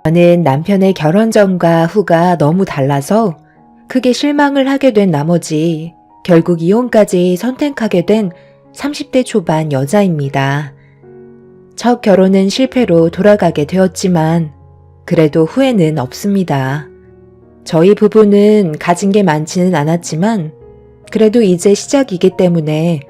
저는 남편의 결혼 전과 후가 너무 달라서 크게 실망을 하게 된 나머지 결국 이혼까지 선택하게 된 30대 초반 여자입니다. 첫 결혼은 실패로 돌아가게 되었지만 그래도 후회는 없습니다. 저희 부부는 가진 게 많지는 않았지만 그래도 이제 시작이기 때문에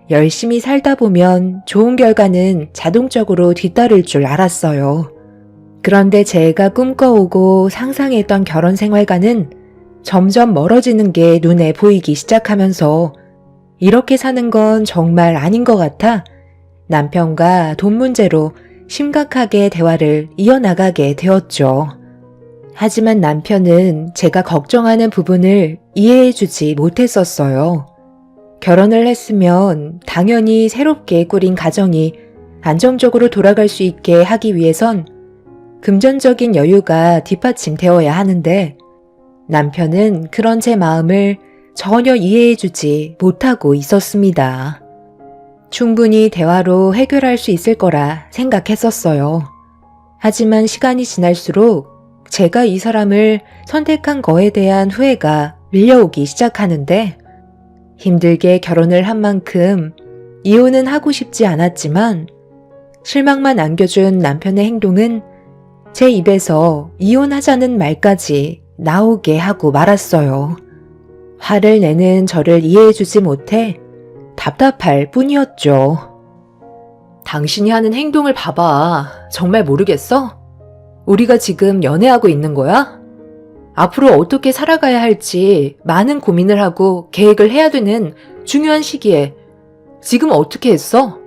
열심히 살다 보면 좋은 결과는 자동적으로 뒤따를 줄 알았어요. 그런데 제가 꿈꿔오고 상상했던 결혼 생활과는 점점 멀어지는 게 눈에 보이기 시작하면서 이렇게 사는 건 정말 아닌 것 같아 남편과 돈 문제로 심각하게 대화를 이어나가게 되었죠. 하지만 남편은 제가 걱정하는 부분을 이해해주지 못했었어요. 결혼을 했으면 당연히 새롭게 꾸린 가정이 안정적으로 돌아갈 수 있게 하기 위해선 금전적인 여유가 뒷받침되어야 하는데 남편은 그런 제 마음을 전혀 이해해주지 못하고 있었습니다. 충분히 대화로 해결할 수 있을 거라 생각했었어요. 하지만 시간이 지날수록 제가 이 사람을 선택한 거에 대한 후회가 밀려오기 시작하는데 힘들게 결혼을 한 만큼 이혼은 하고 싶지 않았지만 실망만 안겨준 남편의 행동은 제 입에서 이혼하자는 말까지 나오게 하고 말았어요. 화를 내는 저를 이해해주지 못해 답답할 뿐이었죠. 당신이 하는 행동을 봐봐. 정말 모르겠어? 우리가 지금 연애하고 있는 거야? 앞으로 어떻게 살아가야 할지 많은 고민을 하고 계획을 해야 되는 중요한 시기에 지금 어떻게 했어?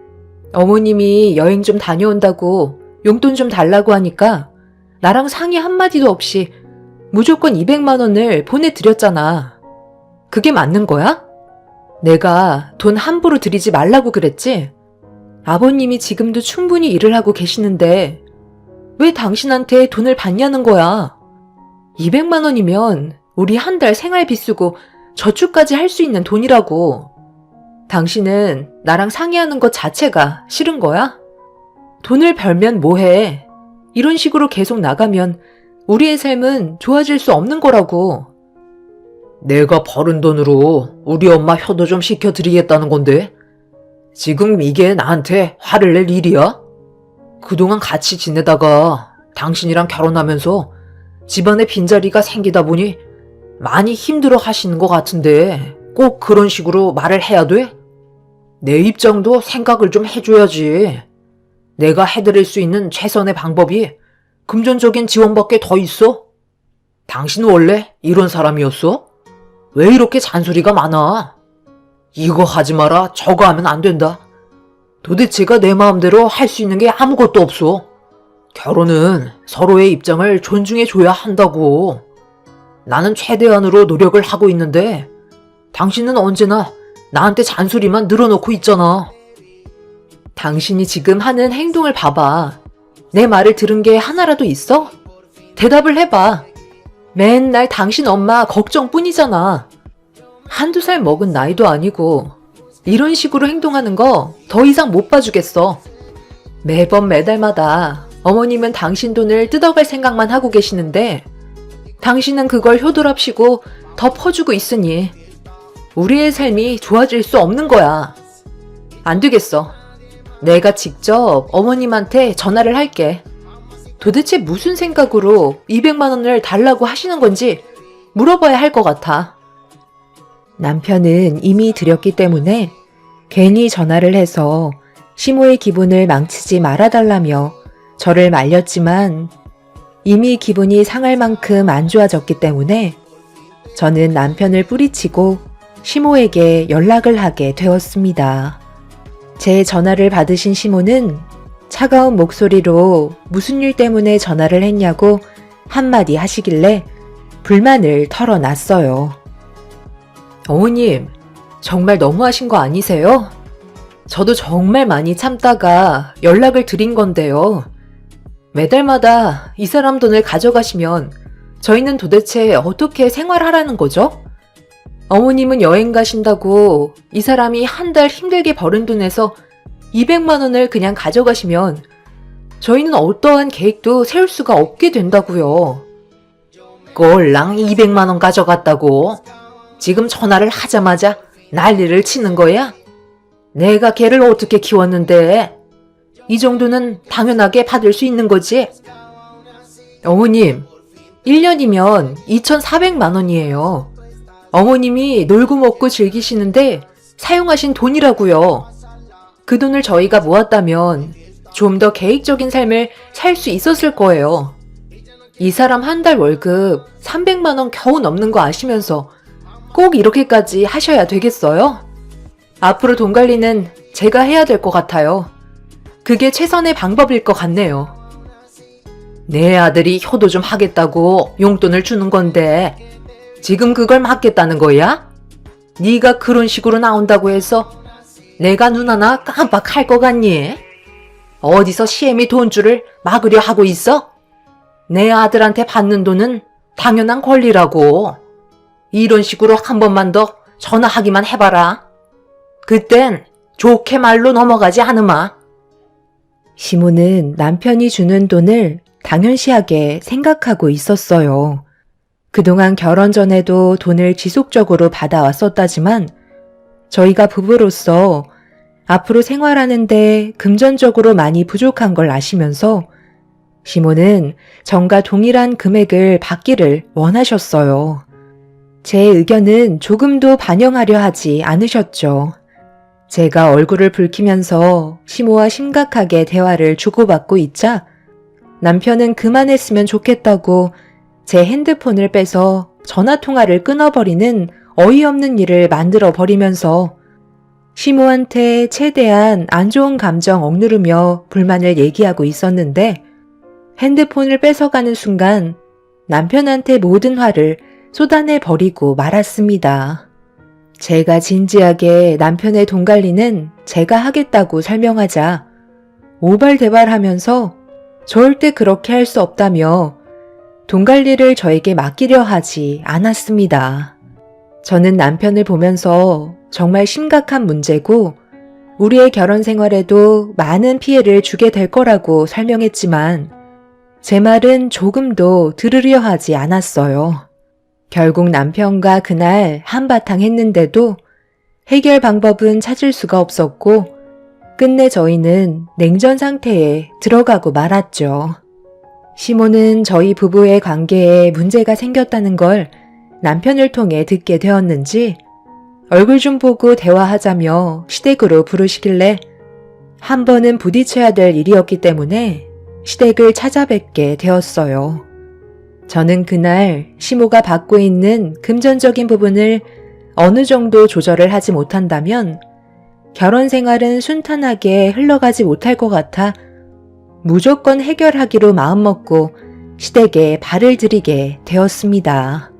어머님이 여행 좀 다녀온다고 용돈 좀 달라고 하니까 나랑 상의 한마디도 없이 무조건 200만 원을 보내드렸잖아. 그게 맞는 거야? 내가 돈 함부로 드리지 말라고 그랬지? 아버님이 지금도 충분히 일을 하고 계시는데 왜 당신한테 돈을 받냐는 거야? 200만 원이면 우리 한 달 생활비 쓰고 저축까지 할 수 있는 돈이라고. 당신은 나랑 상의하는 것 자체가 싫은 거야? 돈을 벌면 뭐해? 이런 식으로 계속 나가면 우리의 삶은 좋아질 수 없는 거라고. 내가 벌은 돈으로 우리 엄마 효도 좀 시켜드리겠다는 건데 지금 이게 나한테 화를 낼 일이야? 그동안 같이 지내다가 당신이랑 결혼하면서 집안에 빈자리가 생기다 보니 많이 힘들어 하시는 것 같은데 꼭 그런 식으로 말을 해야 돼? 내 입장도 생각을 좀 해줘야지. 내가 해드릴 수 있는 최선의 방법이 금전적인 지원밖에 더 있어? 당신 원래 이런 사람이었어? 왜 이렇게 잔소리가 많아? 이거 하지 마라, 저거 하면 안 된다. 도대체가 내 마음대로 할 수 있는 게 아무것도 없어. 결혼은 서로의 입장을 존중해줘야 한다고. 나는 최대한으로 노력을 하고 있는데 당신은 언제나 나한테 잔소리만 늘어놓고 있잖아. 당신이 지금 하는 행동을 봐봐. 내 말을 들은 게 하나라도 있어? 대답을 해봐. 맨날 당신 엄마 걱정뿐이잖아. 한두 살 먹은 나이도 아니고 이런 식으로 행동하는 거 더 이상 못 봐주겠어. 매번 매달마다 어머님은 당신 돈을 뜯어갈 생각만 하고 계시는데 당신은 그걸 효도랍시고 더 퍼주고 있으니 우리의 삶이 좋아질 수 없는 거야. 안 되겠어. 내가 직접 어머님한테 전화를 할게. 도대체 무슨 생각으로 200만 원을 달라고 하시는 건지 물어봐야 할 것 같아. 남편은 이미 드렸기 때문에 괜히 전화를 해서 시모의 기분을 망치지 말아달라며 저를 말렸지만 이미 기분이 상할 만큼 안 좋아졌기 때문에 저는 남편을 뿌리치고 시모에게 연락을 하게 되었습니다. 제 전화를 받으신 시모는 차가운 목소리로 무슨 일 때문에 전화를 했냐고 한마디 하시길래 불만을 털어놨어요. 어머님, 정말 너무하신 거 아니세요? 저도 정말 많이 참다가 연락을 드린 건데요. 매달마다 이 사람 돈을 가져가시면 저희는 도대체 어떻게 생활하라는 거죠? 어머님은 여행 가신다고 이 사람이 한 달 힘들게 벌은 돈에서 200만 원을 그냥 가져가시면 저희는 어떠한 계획도 세울 수가 없게 된다고요. 꼴랑 200만 원 가져갔다고? 지금 전화를 하자마자 난리를 치는 거야? 내가 걔를 어떻게 키웠는데? 이 정도는 당연하게 받을 수 있는 거지? 어머님, 1년이면 2,400만 원이에요. 어머님이 놀고 먹고 즐기시는데 사용하신 돈이라고요. 그 돈을 저희가 모았다면 좀 더 계획적인 삶을 살 수 있었을 거예요. 이 사람 한 달 월급 300만 원 겨우 넘는 거 아시면서 꼭 이렇게까지 하셔야 되겠어요? 앞으로 돈 관리는 제가 해야 될 것 같아요. 그게 최선의 방법일 것 같네요. 내 아들이 효도 좀 하겠다고 용돈을 주는 건데 지금 그걸 막겠다는 거야? 네가 그런 식으로 나온다고 해서 내가 눈 하나 깜빡할 것 같니? 어디서 시엠이 돈줄을 막으려 하고 있어? 내 아들한테 받는 돈은 당연한 권리라고. 이런 식으로 한 번만 더 전화하기만 해봐라. 그땐 좋게 말로 넘어가지 않으마. 시모는 남편이 주는 돈을 당연시하게 생각하고 있었어요. 그동안 결혼 전에도 돈을 지속적으로 받아왔었다지만 저희가 부부로서 앞으로 생활하는데 금전적으로 많이 부족한 걸 아시면서 시모는 전과 동일한 금액을 받기를 원하셨어요. 제 의견은 조금도 반영하려 하지 않으셨죠. 제가 얼굴을 붉히면서 시모와 심각하게 대화를 주고받고 있자 남편은 그만했으면 좋겠다고 제 핸드폰을 빼서 전화통화를 끊어버리는 어이없는 일을 만들어버리면서 시모한테 최대한 안 좋은 감정 억누르며 불만을 얘기하고 있었는데 핸드폰을 뺏어가는 순간 남편한테 모든 화를 쏟아내버리고 말았습니다. 제가 진지하게 남편의 돈 관리는 제가 하겠다고 설명하자 오발대발하면서 절대 그렇게 할 수 없다며 돈 관리를 저에게 맡기려 하지 않았습니다. 저는 남편을 보면서 정말 심각한 문제고 우리의 결혼 생활에도 많은 피해를 주게 될 거라고 설명했지만 제 말은 조금도 들으려 하지 않았어요. 결국 남편과 그날 한바탕 했는데도 해결 방법은 찾을 수가 없었고 끝내 저희는 냉전 상태에 들어가고 말았죠. 시모는 저희 부부의 관계에 문제가 생겼다는 걸 남편을 통해 듣게 되었는지 얼굴 좀 보고 대화하자며 시댁으로 부르시길래 한 번은 부딪혀야 될 일이었기 때문에 시댁을 찾아뵙게 되었어요. 저는 그날 시모가 받고 있는 금전적인 부분을 어느 정도 조절을 하지 못한다면 결혼 생활은 순탄하게 흘러가지 못할 것 같아 무조건 해결하기로 마음먹고 시댁에 발을 들이게 되었습니다.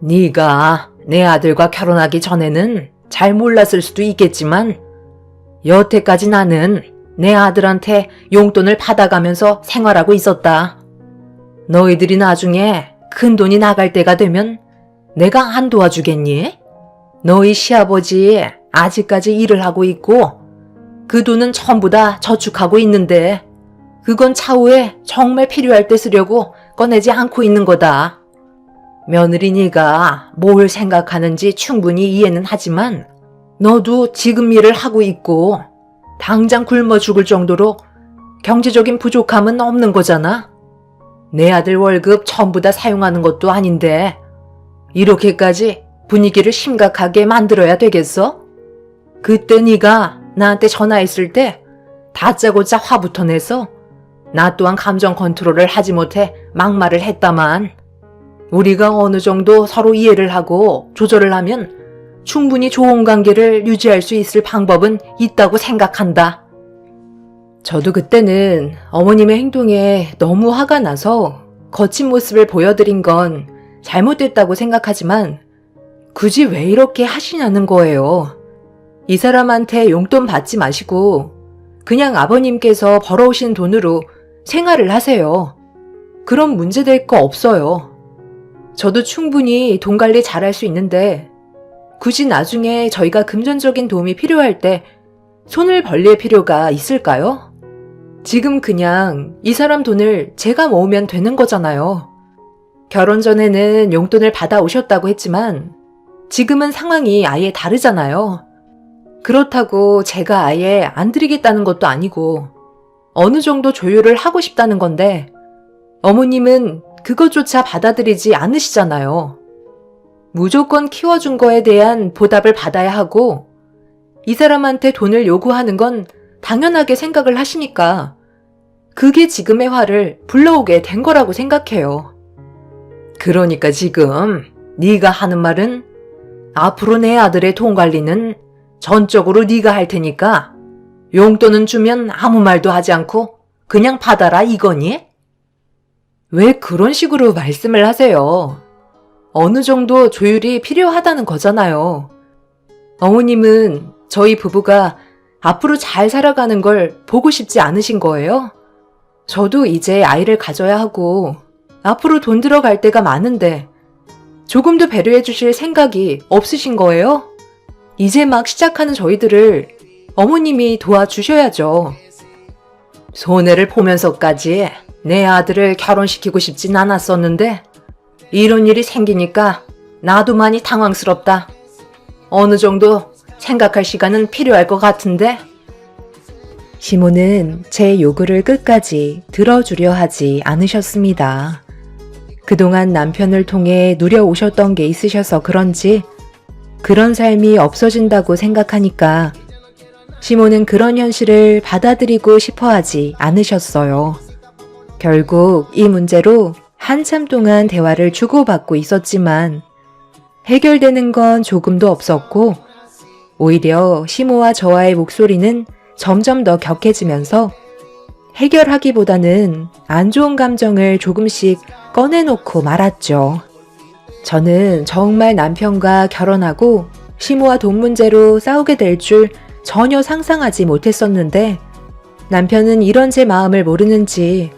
네가 내 아들과 결혼하기 전에는 잘 몰랐을 수도 있겠지만 여태까지 나는 내 아들한테 용돈을 받아가면서 생활하고 있었다. 너희들이 나중에 큰 돈이 나갈 때가 되면 내가 안 도와주겠니? 너희 시아버지 아직까지 일을 하고 있고 그 돈은 전부 다 저축하고 있는데 그건 차후에 정말 필요할 때 쓰려고 꺼내지 않고 있는 거다. 며느리니가 뭘 생각하는지 충분히 이해는 하지만 너도 지금 일을 하고 있고 당장 굶어 죽을 정도로 경제적인 부족함은 없는 거잖아. 내 아들 월급 전부 다 사용하는 것도 아닌데 이렇게까지 분위기를 심각하게 만들어야 되겠어? 그때 네가 나한테 전화했을 때 다짜고짜 화부터 내서 나 또한 감정 컨트롤을 하지 못해 막말을 했다만 우리가 어느 정도 서로 이해를 하고 조절을 하면 충분히 좋은 관계를 유지할 수 있을 방법은 있다고 생각한다. 저도 그때는 어머님의 행동에 너무 화가 나서 거친 모습을 보여드린 건 잘못됐다고 생각하지만 굳이 왜 이렇게 하시냐는 거예요. 이 사람한테 용돈 받지 마시고 그냥 아버님께서 벌어오신 돈으로 생활을 하세요. 그럼 문제될 거 없어요. 저도 충분히 돈 관리 잘할 수 있는데 굳이 나중에 저희가 금전적인 도움이 필요할 때 손을 벌릴 필요가 있을까요? 지금 그냥 이 사람 돈을 제가 모으면 되는 거잖아요. 결혼 전에는 용돈을 받아오셨다고 했지만 지금은 상황이 아예 다르잖아요. 그렇다고 제가 아예 안 드리겠다는 것도 아니고 어느 정도 조율을 하고 싶다는 건데 어머님은 그것조차 받아들이지 않으시잖아요. 무조건 키워준 거에 대한 보답을 받아야 하고 이 사람한테 돈을 요구하는 건 당연하게 생각을 하시니까 그게 지금의 화를 불러오게 된 거라고 생각해요. 그러니까 지금 네가 하는 말은 앞으로 내 아들의 돈 관리는 전적으로 네가 할 테니까 용돈은 주면 아무 말도 하지 않고 그냥 받아라 이거니? 왜 그런 식으로 말씀을 하세요? 어느 정도 조율이 필요하다는 거잖아요. 어머님은 저희 부부가 앞으로 잘 살아가는 걸 보고 싶지 않으신 거예요? 저도 이제 아이를 가져야 하고 앞으로 돈 들어갈 때가 많은데 조금도 배려해 주실 생각이 없으신 거예요? 이제 막 시작하는 저희들을 어머님이 도와주셔야죠. 손해를 보면서까지 내 아들을 결혼시키고 싶진 않았었는데 이런 일이 생기니까 나도 많이 당황스럽다. 어느 정도 생각할 시간은 필요할 것 같은데? 시모는 제 요구를 끝까지 들어주려 하지 않으셨습니다. 그동안 남편을 통해 누려오셨던 게 있으셔서 그런지 그런 삶이 없어진다고 생각하니까 시모는 그런 현실을 받아들이고 싶어 하지 않으셨어요. 결국 이 문제로 한참 동안 대화를 주고받고 있었지만 해결되는 건 조금도 없었고 오히려 시모와 저와의 목소리는 점점 더 격해지면서 해결하기보다는 안 좋은 감정을 조금씩 꺼내놓고 말았죠. 저는 정말 남편과 결혼하고 시모와 돈 문제로 싸우게 될 줄 전혀 상상하지 못했었는데 남편은 이런 제 마음을 모르는지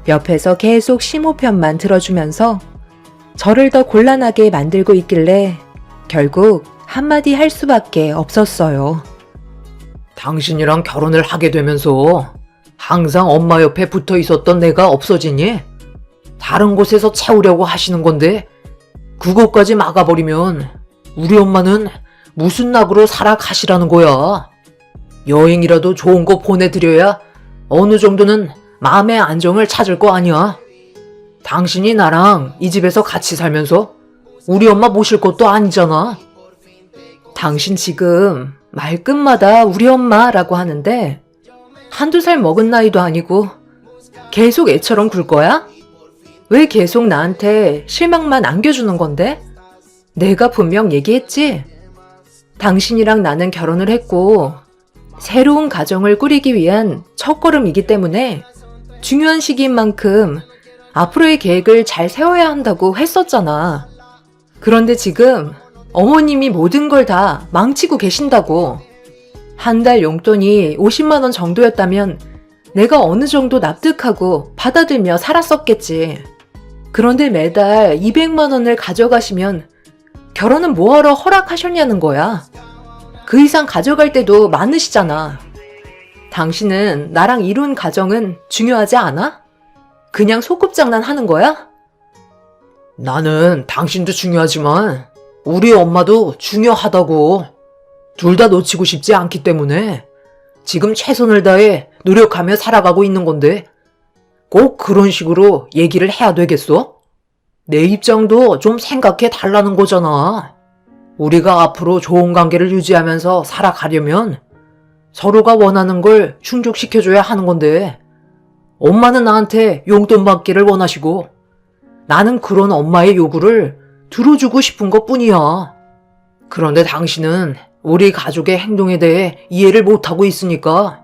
옆에서 계속 시모 편만 들어주면서 저를 더 곤란하게 만들고 있길래 결국 한마디 할 수밖에 없었어요. 당신이랑 결혼을 하게 되면서 항상 엄마 옆에 붙어 있었던 내가 없어지니? 다른 곳에서 채우려고 하시는 건데 그것까지 막아버리면 우리 엄마는 무슨 낙으로 살아가시라는 거야. 여행이라도 좋은 거 보내드려야 어느 정도는 마음의 안정을 찾을 거 아니야. 당신이 나랑 이 집에서 같이 살면서 우리 엄마 모실 것도 아니잖아. 당신 지금 말끝마다 우리 엄마라고 하는데 한두 살 먹은 나이도 아니고 계속 애처럼 굴 거야? 왜 계속 나한테 실망만 안겨주는 건데? 내가 분명 얘기했지? 당신이랑 나는 결혼을 했고 새로운 가정을 꾸리기 위한 첫걸음이기 때문에 중요한 시기인 만큼 앞으로의 계획을 잘 세워야 한다고 했었잖아. 그런데 지금 어머님이 모든 걸 다 망치고 계신다고. 한 달 용돈이 50만 원 정도였다면 내가 어느 정도 납득하고 받아들며 살았었겠지. 그런데 매달 200만 원을 가져가시면 결혼은 뭐하러 허락하셨냐는 거야. 그 이상 가져갈 때도 많으시잖아. 당신은 나랑 이룬 가정은 중요하지 않아? 그냥 소꿉장난 하는 거야? 나는 당신도 중요하지만 우리 엄마도 중요하다고. 둘 다 놓치고 싶지 않기 때문에 지금 최선을 다해 노력하며 살아가고 있는 건데 꼭 그런 식으로 얘기를 해야 되겠어? 내 입장도 좀 생각해 달라는 거잖아. 우리가 앞으로 좋은 관계를 유지하면서 살아가려면 서로가 원하는 걸 충족시켜줘야 하는 건데 엄마는 나한테 용돈 받기를 원하시고 나는 그런 엄마의 요구를 들어주고 싶은 것뿐이야. 그런데 당신은 우리 가족의 행동에 대해 이해를 못하고 있으니까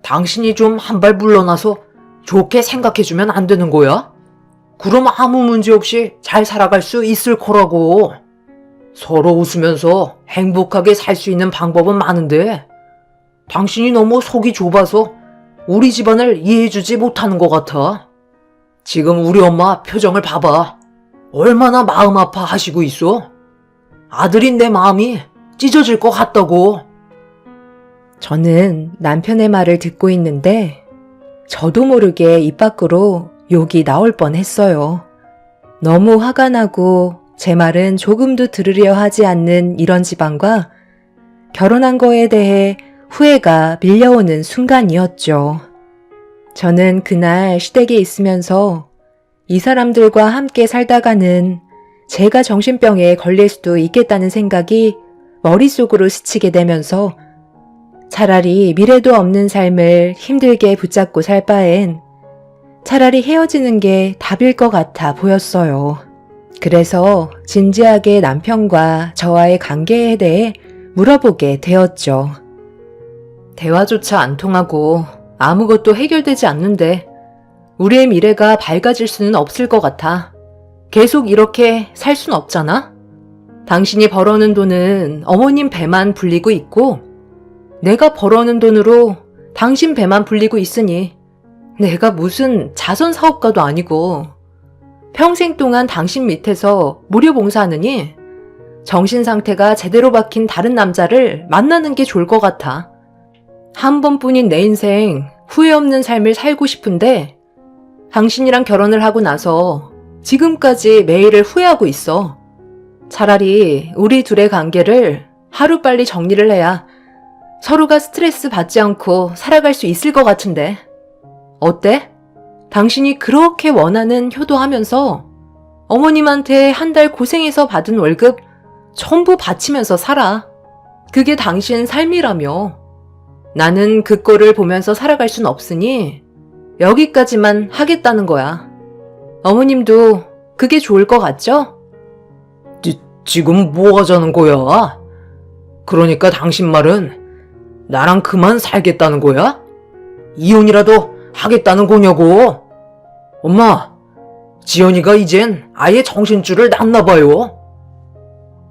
당신이 좀 한 발 물러나서 좋게 생각해주면 안 되는 거야? 그럼 아무 문제 없이 잘 살아갈 수 있을 거라고. 서로 웃으면서 행복하게 살 수 있는 방법은 많은데 당신이 너무 속이 좁아서 우리 집안을 이해해주지 못하는 것 같아. 지금 우리 엄마 표정을 봐봐. 얼마나 마음 아파하시고 있어? 아들인 내 마음이 찢어질 것 같다고. 저는 남편의 말을 듣고 있는데 저도 모르게 입 밖으로 욕이 나올 뻔했어요. 너무 화가 나고 제 말은 조금도 들으려 하지 않는 이런 집안과 결혼한 거에 대해 후회가 밀려오는 순간이었죠. 저는 그날 시댁에 있으면서 이 사람들과 함께 살다가는 제가 정신병에 걸릴 수도 있겠다는 생각이 머릿속으로 스치게 되면서 차라리 미래도 없는 삶을 힘들게 붙잡고 살 바엔 차라리 헤어지는 게 답일 것 같아 보였어요. 그래서 진지하게 남편과 저와의 관계에 대해 물어보게 되었죠. 대화조차 안 통하고 아무것도 해결되지 않는데 우리의 미래가 밝아질 수는 없을 것 같아. 계속 이렇게 살 순 없잖아? 당신이 벌어오는 돈은 어머님 배만 불리고 있고 내가 벌어오는 돈으로 당신 배만 불리고 있으니 내가 무슨 자선 사업가도 아니고 평생 동안 당신 밑에서 무료 봉사하느니 정신 상태가 제대로 박힌 다른 남자를 만나는 게 좋을 것 같아. 한 번뿐인 내 인생 후회 없는 삶을 살고 싶은데 당신이랑 결혼을 하고 나서 지금까지 매일을 후회하고 있어. 차라리 우리 둘의 관계를 하루빨리 정리를 해야 서로가 스트레스 받지 않고 살아갈 수 있을 것 같은데. 어때? 당신이 그렇게 원하는 효도하면서 어머님한테 한 달 고생해서 받은 월급 전부 바치면서 살아. 그게 당신 삶이라며. 나는 그 꼴을 보면서 살아갈 순 없으니 여기까지만 하겠다는 거야. 어머님도 그게 좋을 것 같죠? 지금 뭐 하자는 거야? 그러니까 당신 말은 나랑 그만 살겠다는 거야? 이혼이라도 하겠다는 거냐고? 엄마, 지연이가 이젠 아예 정신줄을 놨나 봐요.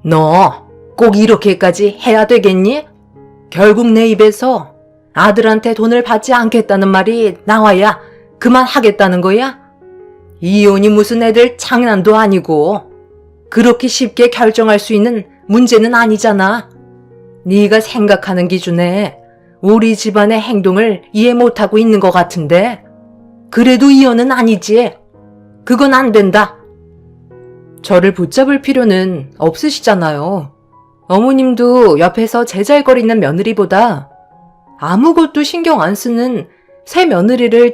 너 꼭 이렇게까지 해야 되겠니? 결국 내 입에서 아들한테 돈을 받지 않겠다는 말이 나와야 그만하겠다는 거야? 이혼이 무슨 애들 장난도 아니고 그렇게 쉽게 결정할 수 있는 문제는 아니잖아. 네가 생각하는 기준에 우리 집안의 행동을 이해 못하고 있는 것 같은데 그래도 이혼은 아니지. 그건 안 된다. 저를 붙잡을 필요는 없으시잖아요. 어머님도 옆에서 제잘거리는 며느리보다 아무것도 신경 안 쓰는 새 며느리를